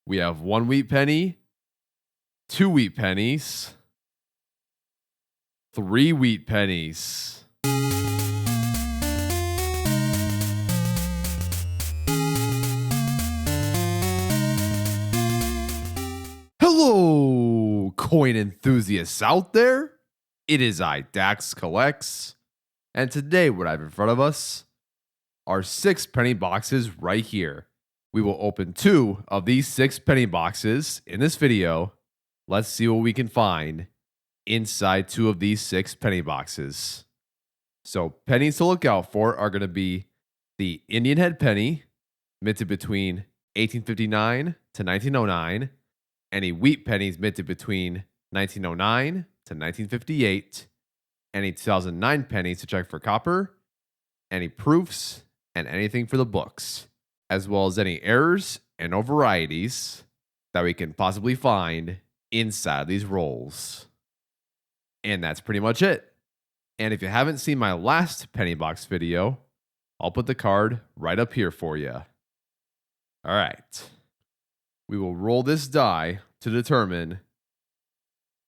We have 1 wheat penny, 2 wheat pennies, 3 wheat pennies. Hello, coin enthusiasts out there. It is I, Dax Collects, and today what I have in front of us are 6 penny boxes right here. We will open 2 of these 6 penny boxes in this video. Let's see what we can find inside 2 of these 6 penny boxes. So pennies to look out for are going to be the Indian head penny, minted between 1859 to 1909, any wheat pennies minted between 1909 to 1958, any 2009 pennies to check for copper, any proofs, and anything for the books, as well as any errors and no varieties that we can possibly find inside these rolls. And that's pretty much it. And if you haven't seen my last penny box video, I'll put the card right up here for you. All right. We will roll this die to determine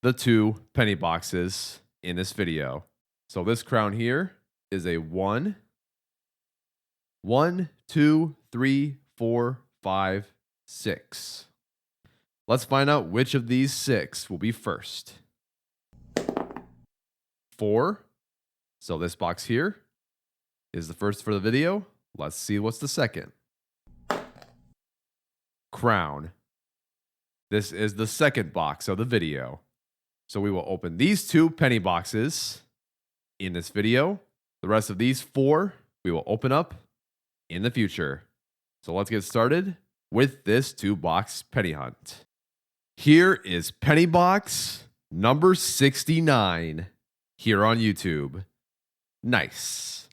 the 2 penny boxes in this video. So this crown here is a 1, 2, 3, 4, 5, 6. Let's find out which of these 6 will be first. 4. So this box here is the first for the video. Let's see what's the second. Crown. This is the second box of the video. So we will open these 2 penny boxes in this video. The rest of these 4 we will open up in the future. So let's get started with this 2-box penny hunt. Here is penny box number 69 here on YouTube. Nice.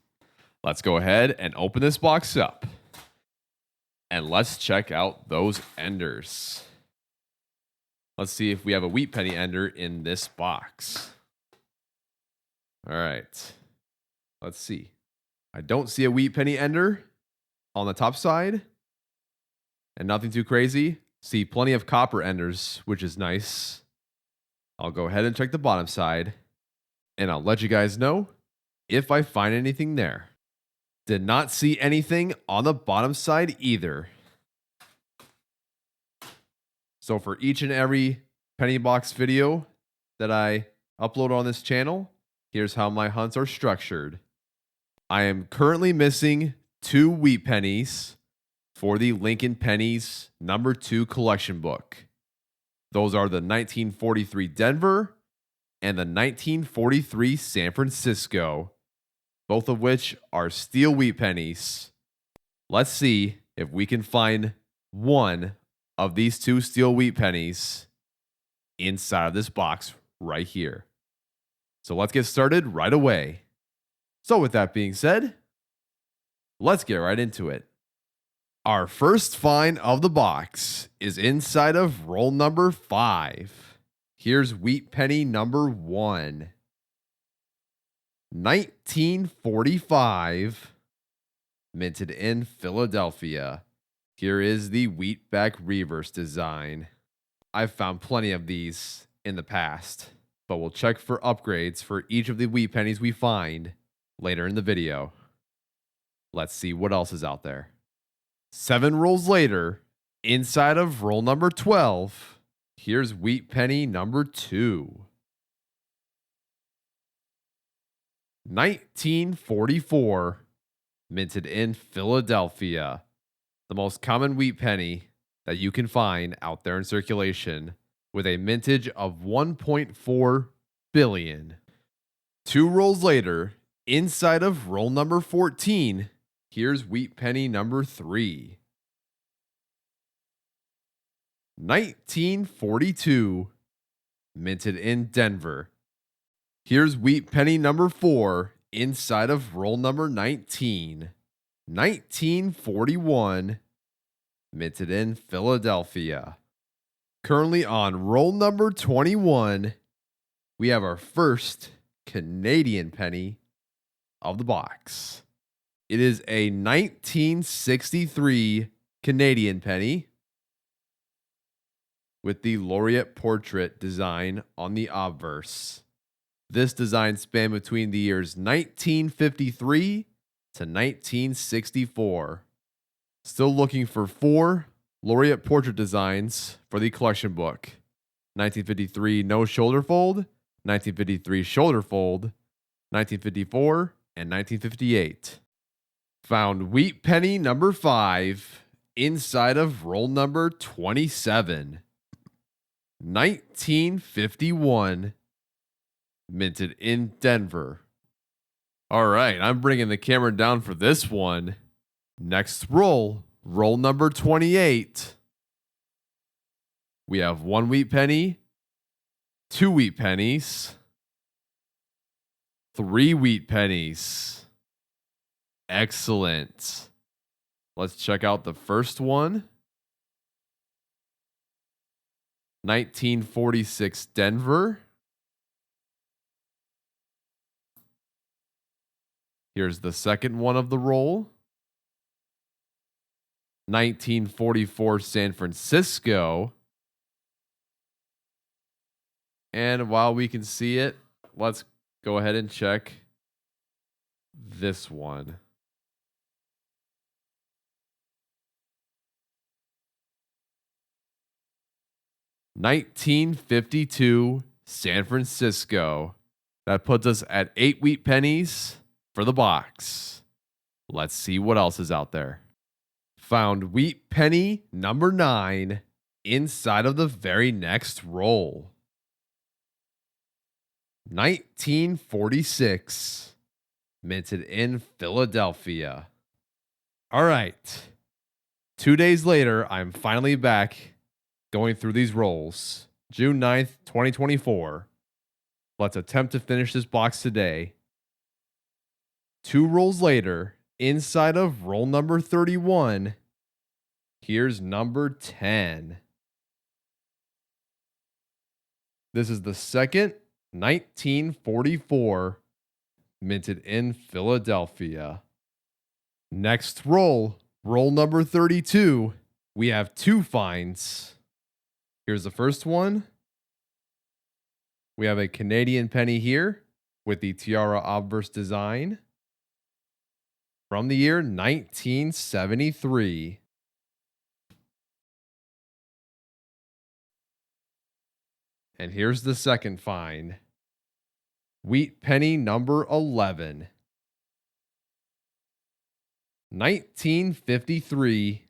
Let's go ahead and open this box up. And let's check out those enders. Let's see if we have a wheat penny ender in this box. All right. Let's see. I don't see a wheat penny ender on the top side. And nothing too crazy. See plenty of copper enders, which is nice. I'll go ahead and check the bottom side. And I'll let you guys know if I find anything there. Did not see anything on the bottom side either. So for each and every penny box video that I upload on this channel, here's how my hunts are structured. I am currently missing 2 wheat pennies for the Lincoln Pennies number 2 collection book. Those are the 1943 Denver and the 1943 San Francisco, both of which are steel wheat pennies. Let's see if we can find one of these 2 steel wheat pennies inside of this box right here. So let's get started right away. So with that being said, let's get right into it. Our first find of the box is inside of roll number 5. Here's wheat penny number 1. 1945, minted in Philadelphia. Here is the wheatback reverse design. I've found plenty of these in the past, but we'll check for upgrades for each of the wheat pennies we find later in the video. Let's see what else is out there. 7 rolls later, inside of roll number 12, here's wheat penny number 2. 1944, minted in Philadelphia. The most common wheat penny that you can find out there in circulation, with a mintage of 1.4 billion. 2 rolls later, inside of roll number 14, here's wheat penny number 3. 1942, minted in Denver. Here's wheat penny number 4 inside of roll number 19. 1941, minted in Philadelphia. Currently on roll number 21, we have our first Canadian penny of the box. It is a 1963 Canadian penny with the laureate portrait design on the obverse. This design spanned between the years 1953 to 1964. Still looking for 4 laureate portrait designs for the collection book. 1953 no shoulder fold, 1953 shoulder fold, 1954, and 1958. Found wheat penny number 5 inside of roll number 27. 1951, minted in Denver. All right, I'm bringing the camera down for this one. Next roll, roll number 28. We have 1 wheat penny, 2 wheat pennies, 3 wheat pennies. Excellent. Let's check out the first one. 1946 Denver. Here's the second one of the roll. 1944 San Francisco. And while we can see it, let's go ahead and check this one. $1952 San Francisco. That puts us at 8 wheat pennies for the box. Let's see what else is out there. Found wheat penny number 9 inside of the very next roll. 1946, minted in Philadelphia. All right. 2 days later, I'm finally back going through these rolls. June 9th, 2024. Let's attempt to finish this box today. 2 rolls later, inside of roll number 31, here's number 10. This is the second 1944, minted in Philadelphia. Next roll, roll number 32. We have 2 finds. Here's the first one. We have a Canadian penny here with the tiara obverse design from the year 1973. And here's the second find. Wheat penny number 11. 1953,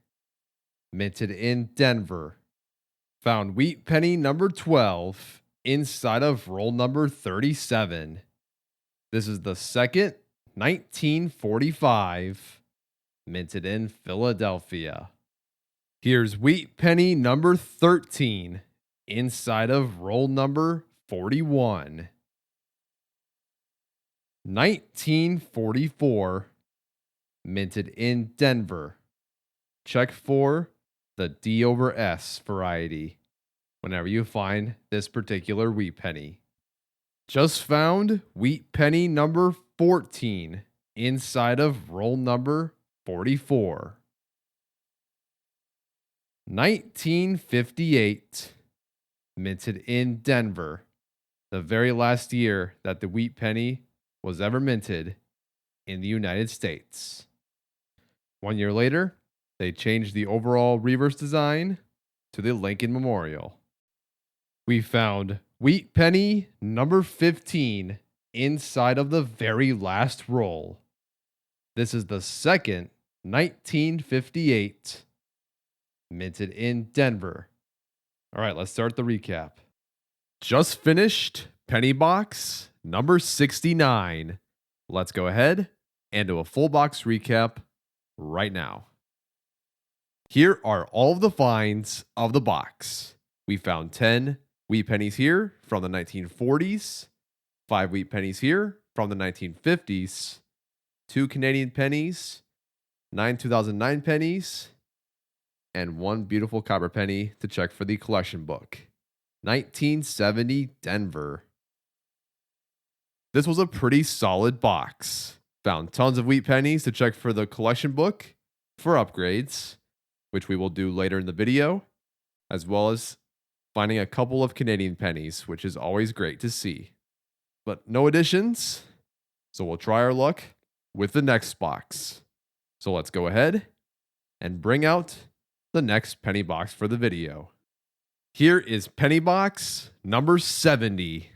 minted in Denver. Found wheat penny number 12 inside of roll number 37. This is the second 1945, minted in Philadelphia. Here's wheat penny number 13 inside of roll number 41. 1944, minted in Denver. Check for the D over S variety whenever you find this particular wheat penny. Just found wheat penny number 14 inside of roll number 44. 1958, minted in Denver. The very last year that the wheat penny was ever minted in the United States. 1 year later, they changed the overall reverse design to the Lincoln Memorial. We found wheat penny number 15 inside of the very last roll. This is the second 1958, minted in Denver. All right, let's start the recap. Just finished penny box number 69. Let's go ahead and do a full box recap right now. Here are all of the finds of the box. We found 10 wheat pennies here from the 1940s, 5 wheat pennies here from the 1950s, 2 Canadian pennies, 9 2009 pennies, and 1 beautiful copper penny to check for the collection book. 1970 Denver. This was a pretty solid box. Found tons of wheat pennies to check for the collection book for upgrades, which we will do later in the video, as well as finding a couple of Canadian pennies, which is always great to see. But no additions, so we'll try our luck with the next box. So let's go ahead and bring out the next penny box for the video. Here is penny box number 70.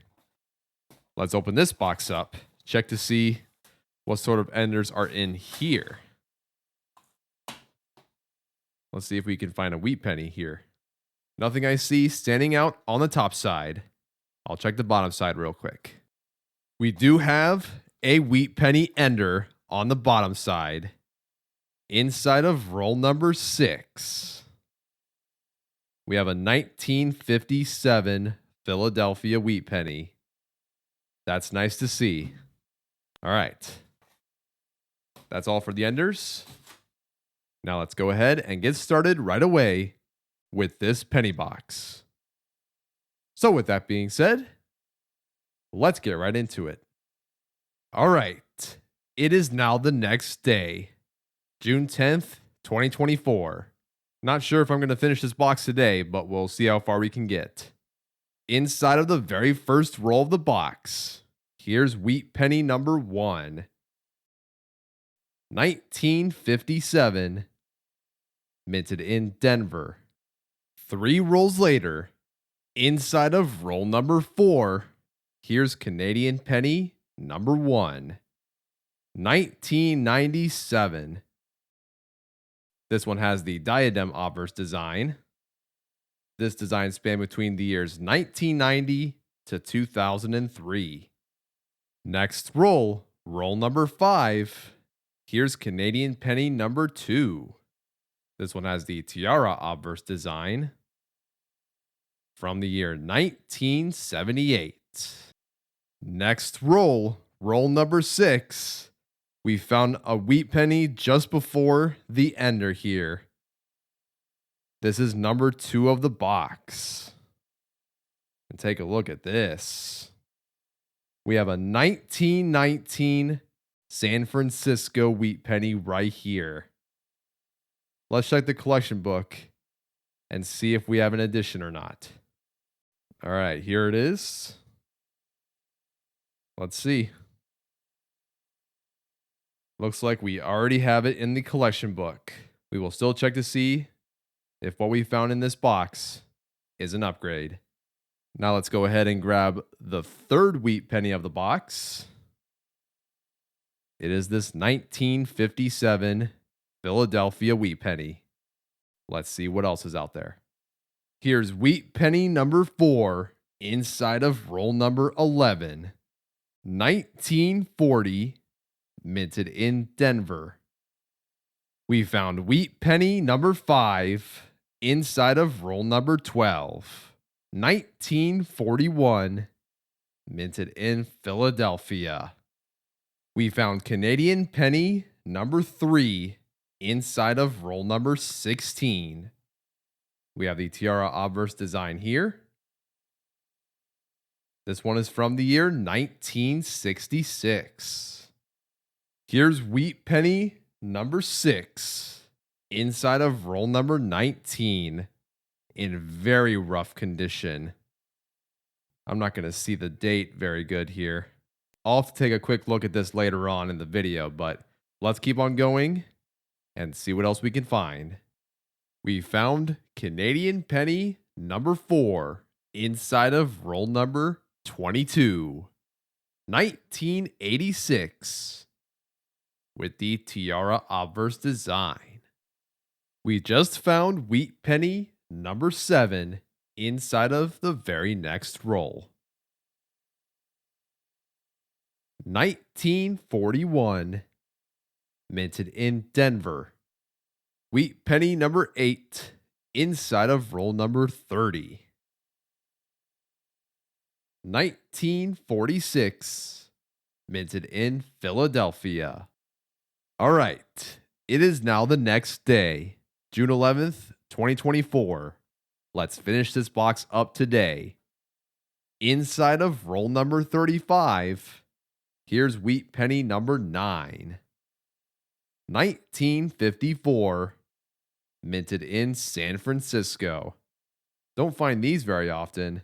Let's open this box up, check to see what sort of enders are in here. Let's see if we can find a wheat penny here. Nothing I see standing out on the top side. I'll check the bottom side real quick. We do have a wheat penny ender on the bottom side inside of roll number 6. We have a 1957 Philadelphia wheat penny. That's nice to see. All right. That's all for the enders. Now let's go ahead and get started right away with this penny box. So with that being said, let's get right into it. All right. It is now the next day, June 10th, 2024. Not sure if I'm going to finish this box today, but we'll see how far we can get. Inside of the very first roll of the box, here's wheat penny number 1. 1957, minted in Denver. 3 rolls later, inside of roll number 4, here's Canadian penny number 1. 1997. This one has the diadem obverse design. This design spanned between the years 1990 to 2003. Next roll, roll number 5. Here's Canadian penny number 2. This one has the tiara obverse design from the year 1978. Next roll, roll number 6. We found a wheat penny just before the ender here. This is number 2 of the box. And take a look at this. We have a 1919 San Francisco wheat penny right here. Let's check the collection book and see if we have an addition or not. All right, here it is. Let's see. Looks like we already have it in the collection book. We will still check to see if what we found in this box is an upgrade. Now let's go ahead and grab the third wheat penny of the box. It is this 1957 Philadelphia wheat penny. Let's see what else is out there. Here's wheat penny number 4 inside of roll number 11. 1940, minted in Denver. We found wheat penny number 5 inside of roll number 12. 1941, minted in Philadelphia. We found Canadian penny number 3 inside of roll number 16. We have the tiara obverse design here. This one is from the year 1966. Here's wheat penny number 6 inside of roll number 19 in very rough condition. I'm not going to see the date very good here. I'll have to take a quick look at this later on in the video, but let's keep on going and see what else we can find. We found Canadian penny number 4 inside of roll number 22. 1986 with the tiara obverse design. We just found wheat penny number 7 inside of the very next roll. 1941, minted in Denver. Wheat penny number 8 inside of roll number 30. 1946, minted in Philadelphia. All right, it is now the next day, June 11th, 2024. Let's finish this box up today. Inside of roll number 35, here's wheat penny number 9. 1954, minted in San Francisco. Don't find these very often.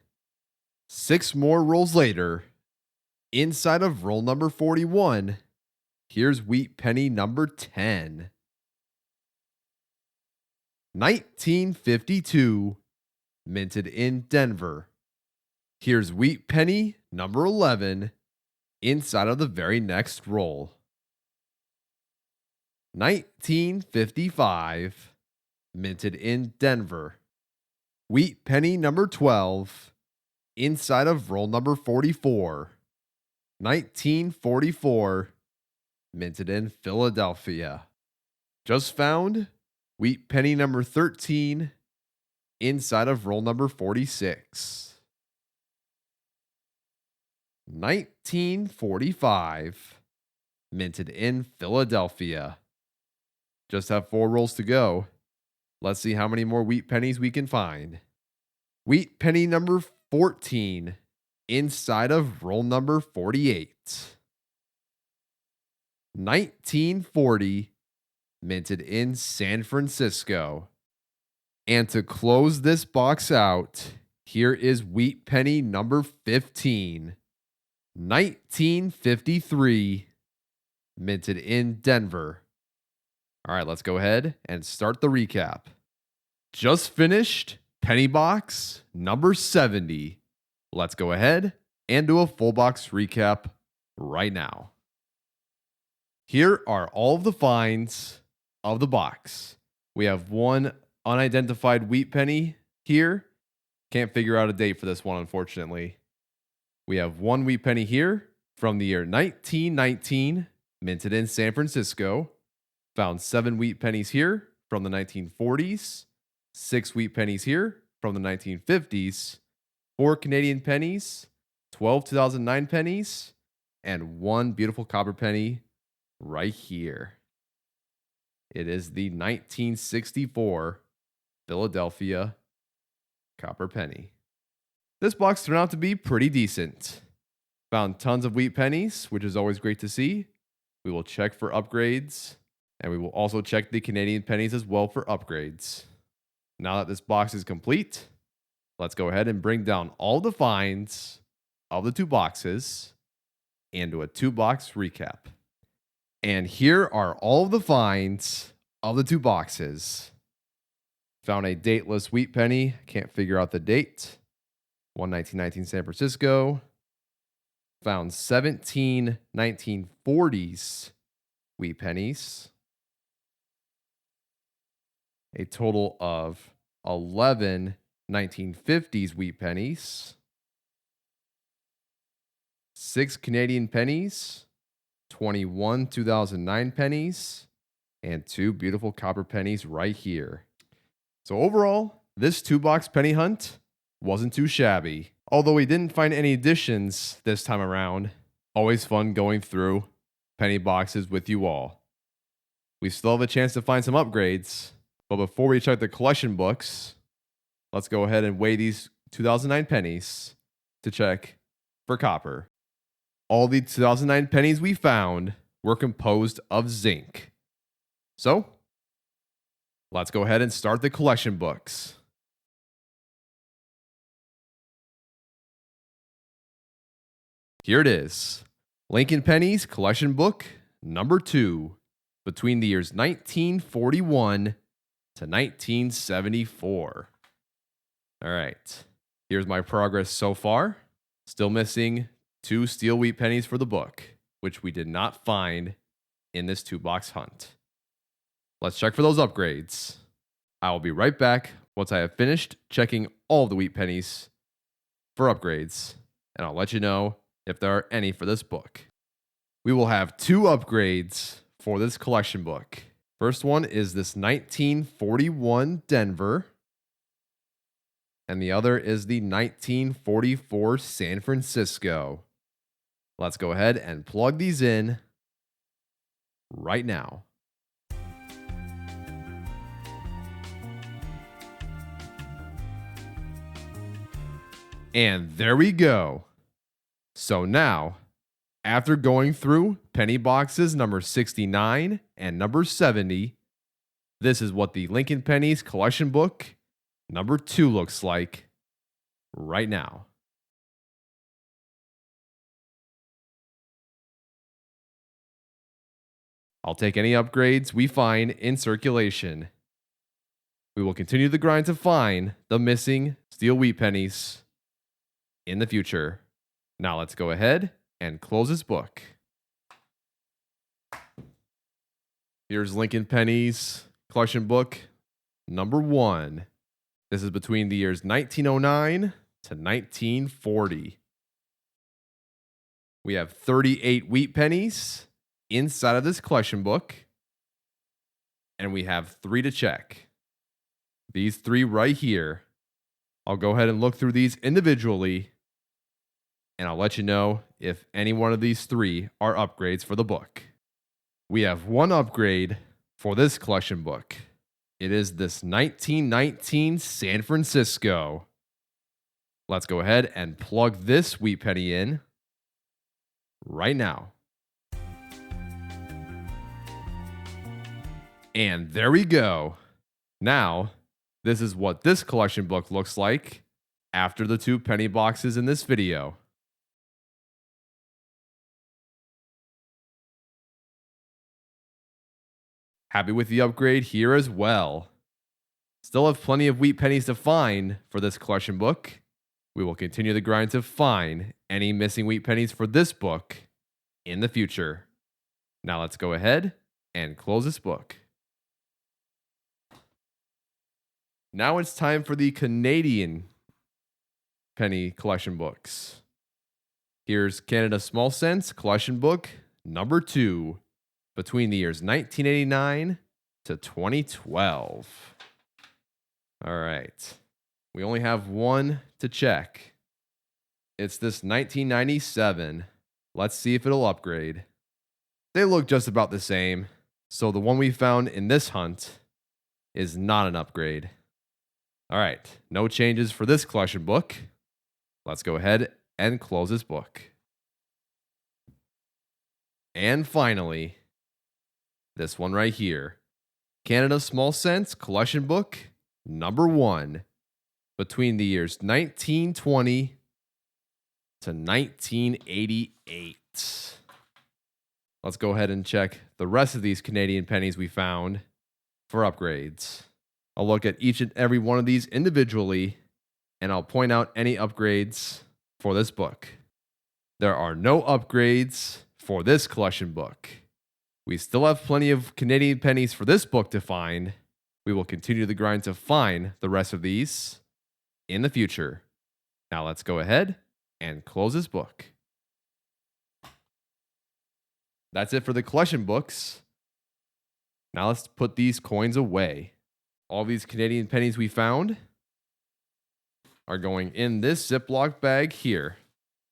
6 more rolls later, inside of roll number 41, here's wheat penny number 10. 1952, minted in Denver. Here's wheat penny number 11, inside of the very next roll. 1955, minted in Denver. Wheat penny number 12, inside of roll number 44. 1944, minted in Philadelphia. Just found wheat penny number 13, inside of roll number 46. 1945, minted in Philadelphia. Just have 4 rolls to go. Let's see how many more wheat pennies we can find. Wheat penny number 14, inside of roll number 48. 1940, minted in San Francisco. And to close this box out, here is wheat penny number 15. 1953, minted in Denver. All right, let's go ahead and start the recap. Just finished penny box number 70. Let's go ahead and do a full box recap right now. Here are all of the finds of the box. We have one unidentified wheat penny here. Can't figure out a date for this one, unfortunately. We have one wheat penny here from the year 1919, minted in San Francisco. Found 7 wheat pennies here from the 1940s, 6 wheat pennies here from the 1950s, 4 Canadian pennies, 12 2009 pennies, and 1 beautiful copper penny right here. It is the 1964 Philadelphia copper penny. This box turned out to be pretty decent. Found tons of wheat pennies, which is always great to see. We will check for upgrades, and we will also check the Canadian pennies as well for upgrades. Now that this box is complete, let's go ahead and bring down all the finds of the 2 boxes and do a 2-box recap. And here are all of the finds of the 2 boxes. Found a dateless wheat penny. Can't figure out the date. 1919 San Francisco. Found 17 1940s wheat pennies. A total of 11 1950s wheat pennies. 6 Canadian pennies. 21 2009 pennies. And 2 beautiful copper pennies right here. So overall, this 2-box penny hunt wasn't too shabby. Although we didn't find any additions this time around. Always fun going through penny boxes with you all. We still have a chance to find some upgrades. But before we check the collection books, let's go ahead and weigh these 2009 pennies to check for copper. All the 2009 pennies we found were composed of zinc. So, let's go ahead and start the collection books. Here it is. Lincoln Pennies Collection Book number 2, between the years 1941 to 1974. All right. Here's my progress so far. Still missing 2 steel wheat pennies for the book, which we did not find in this 2-box hunt. Let's check for those upgrades. I will be right back once I have finished checking all of the wheat pennies for upgrades, and I'll let you know if there are any for this book. We will have 2 upgrades for this collection book. First one is this 1941 Denver, and the other is the 1944 San Francisco. Let's go ahead and plug these in right now. And there we go. So now, after going through penny boxes number 69 and number 70, this is what the Lincoln Pennies Collection Book number 2 looks like right now. I'll take any upgrades we find in circulation. We will continue the grind to find the missing steel wheat pennies in the future. Now let's go ahead and close this book. Here's Lincoln Pennies collection book number 1. This is between the years 1909 to 1940. We have 38 wheat pennies inside of this collection book, and we have 3 to check. These 3 right here. I'll go ahead and look through these individually, and I'll let you know if any one of these 3 are upgrades for the book. We have 1 upgrade for this collection book. It is this 1919 San Francisco. Let's go ahead and plug this wheat penny in right now. And there we go. Now, this is what this collection book looks like after the 2 penny boxes in this video. Happy with the upgrade here as well. Still have plenty of wheat pennies to find for this collection book. We will continue the grind to find any missing wheat pennies for this book in the future. Now let's go ahead and close this book. Now it's time for the Canadian penny collection books. Here's Canada Small Cents collection book number 2, between the years 1989 to 2012. All right. We only have 1 to check. It's this 1997. Let's see if it'll upgrade. They look just about the same, so the one we found in this hunt is not an upgrade. All right, no changes for this collection book. Let's go ahead and close this book. And finally, this one right here. Canada Small Cents collection book number 1, between the years 1920 to 1988. Let's go ahead and check the rest of these Canadian pennies we found for upgrades. I'll look at each and every one of these individually, and I'll point out any upgrades for this book. There are no upgrades for this collection book. We still have plenty of Canadian pennies for this book to find. We will continue the grind to find the rest of these in the future. Now let's go ahead and close this book. That's it for the collection books. Now let's put these coins away. All these Canadian pennies we found are going in this Ziploc bag here,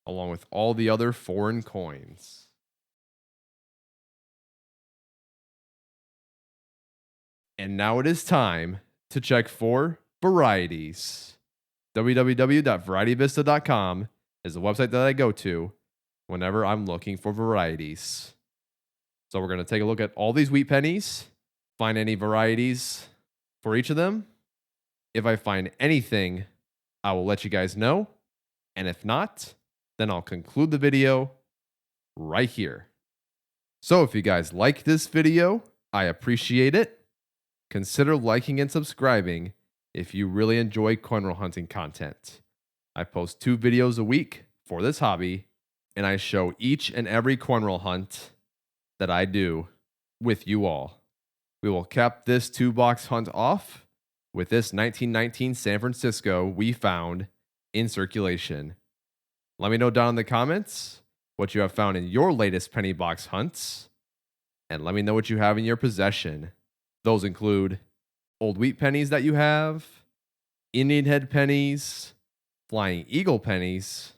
along with all the other foreign coins. And now it is time to check for varieties. www.varietyvista.com is the website that I go to whenever I'm looking for varieties. So we're going to take a look at all these wheat pennies, find any varieties for each of them. If I find anything, I will let you guys know. And if not, then I'll conclude the video right here. So if you guys like this video, I appreciate it. Consider liking and subscribing if you really enjoy coin roll hunting content. I post 2 videos a week for this hobby, and I show each and every coin roll hunt that I do with you all. We will cap this 2-box hunt off with this 1919 San Francisco we found in circulation. Let me know down in the comments what you have found in your latest penny box hunts, and let me know what you have in your possession. Those include old wheat pennies that you have, Indian head pennies, flying eagle pennies,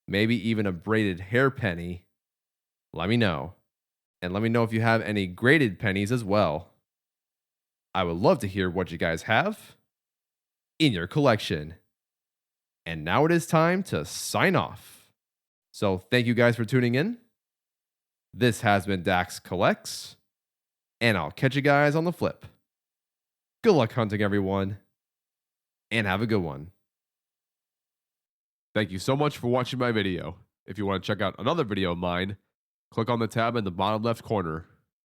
maybe even a braided hair penny. Let me know. And let me know if you have any graded pennies as well. I would love to hear what you guys have in your collection. And now it is time to sign off. So thank you guys for tuning in. This has been Dax Collects, and I'll catch you guys on the flip. Good luck hunting, everyone, and have a good one. Thank you so much for watching my video. If you want to check out another video of mine, click on the tab in the bottom left corner.